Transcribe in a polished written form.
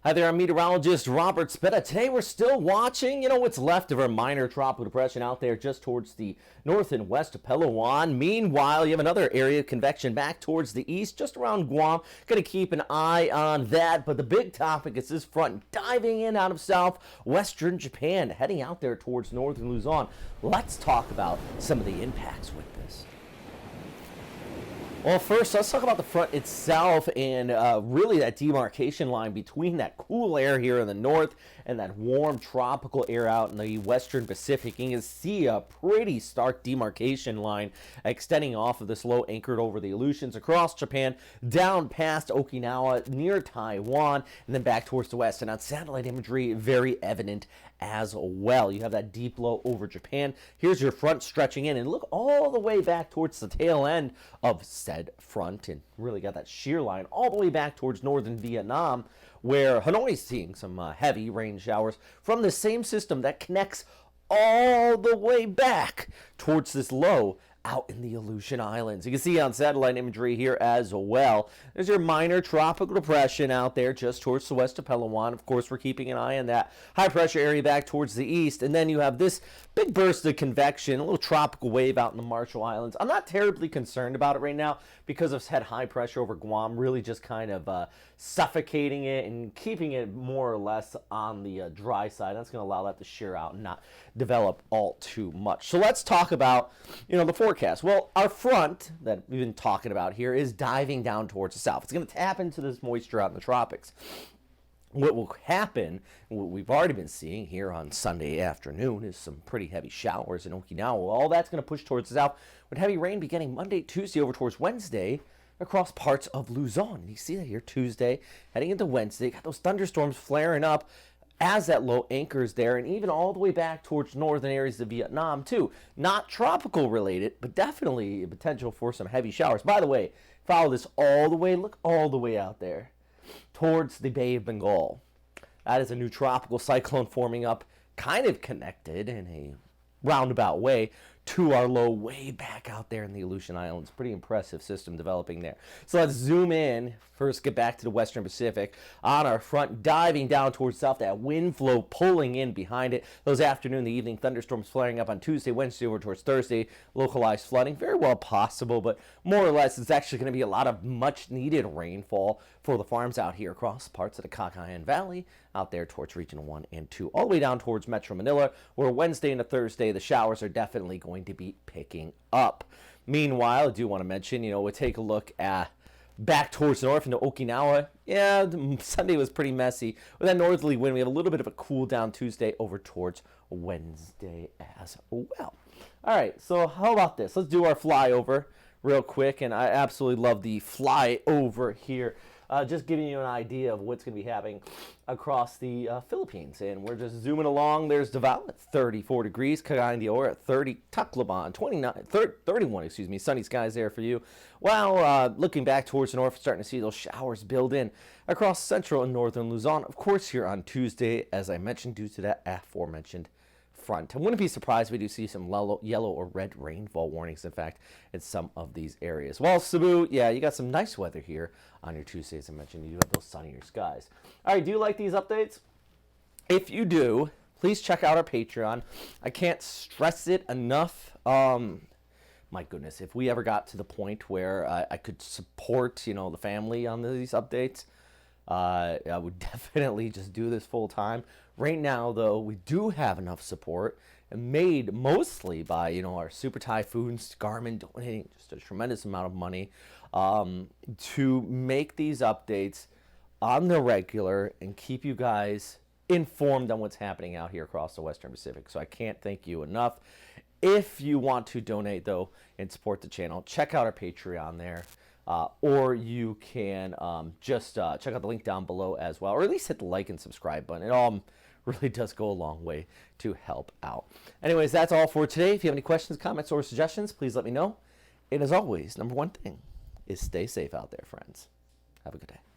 Hi there, I'm meteorologist Robert Spetta. Today we're still watching, what's left of our minor tropical depression out there just towards the north and west of Palawan. Meanwhile, you have another area of convection back towards the east, just around Guam. Going to keep an eye on that, but the big topic is this front diving in out of southwestern Japan, heading out there towards northern Luzon. Let's talk about some of the impacts with this. Well, first, let's talk about the front itself and really that demarcation line between that cool air here in the north and that warm tropical air out in the western Pacific. You can see a pretty stark demarcation line extending off of this low anchored over the Aleutians across Japan, down past Okinawa, near Taiwan, and then back towards the west. And on satellite imagery, very evident as well. You have that deep low over Japan. Here's your front stretching in, and look all the way back towards the tail end of said front, and really got that shear line all the way back towards northern Vietnam, where Hanoi's seeing some heavy rain showers from the same system that connects all the way back towards this low out in the Aleutian Islands. You can see on satellite imagery here as well. There's your minor tropical depression out there just towards the west of Palawan. Of course, we're keeping an eye on that high pressure area back towards the east. And then you have this big burst of convection, a little tropical wave out in the Marshall Islands. I'm not terribly concerned about it right now because I've had high pressure over Guam, really just kind of suffocating it and keeping it more or less on the dry side. That's going to allow that to shear out and not develop all too much. So let's talk about, the forecast. Well, our front that we've been talking about here is diving down towards the south. It's going to tap into this moisture out in the tropics. What will happen, what we've already been seeing here on Sunday afternoon, is some pretty heavy showers in Okinawa. All that's going to push towards the south, with heavy rain beginning Monday, Tuesday, over towards Wednesday, across parts of Luzon. And you see that here Tuesday, heading into Wednesday, got those thunderstorms flaring up as that low anchors there, and even all the way back towards northern areas of Vietnam too. Not tropical related, but definitely a potential for some heavy showers. By the way, follow this all the way, look all the way out there towards the Bay of Bengal. That is a new tropical cyclone forming up, kind of connected in a roundabout way to our low way back out there in the Aleutian Islands. Pretty impressive system developing there. So let's zoom in. First, get back to the western Pacific. On our front, diving down towards south, that wind flow pulling in behind it. Those afternoon, the evening thunderstorms flaring up on Tuesday, Wednesday, over towards Thursday. Localized flooding, very well possible, but more or less, it's actually going to be a lot of much needed rainfall for the farms out here across parts of the Cagayan Valley, out there towards Region 1 and 2, all the way down towards Metro Manila, where Wednesday into Thursday, the showers are definitely going to be picking up. Meanwhile, I do want to mention, we'll take a look at back towards the north into Okinawa. Yeah, Sunday was pretty messy. With that northerly wind, we have a little bit of a cool down Tuesday over towards Wednesday as well. All right, so how about this? Let's do our flyover real quick, and I absolutely love the flyover here. Just giving you an idea of what's going to be happening across the Philippines. And we're just zooming along. There's Davao at 34 degrees. Cagayan de Oro at 30. Tacloban, 31, sunny skies there for you. While looking back towards the north, starting to see those showers build in across central and northern Luzon. Of course, here on Tuesday, as I mentioned, due to that aforementioned front. I wouldn't be surprised if we do see some yellow or red rainfall warnings, in fact, in some of these areas. Well, Cebu, yeah, you got some nice weather here on your Tuesday, as I mentioned. You do have those sunnier skies. All right, do you like these updates? If you do, please check out our Patreon. I can't stress it enough. My goodness, if we ever got to the point where I could support, the family on these updates, I would definitely just do this full time. Right now, though, we do have enough support, and made mostly by, our Super Typhoons, Garmin donating just a tremendous amount of money to make these updates on the regular and keep you guys informed on what's happening out here across the Western Pacific. So I can't thank you enough. If you want to donate, though, and support the channel, check out our Patreon there. Or you can just check out the link down below as well, or at least hit the like and subscribe button. It all really does go a long way to help out. Anyways, that's all for today. If you have any questions, comments, or suggestions, please let me know. And as always, number one thing is stay safe out there, friends. Have a good day.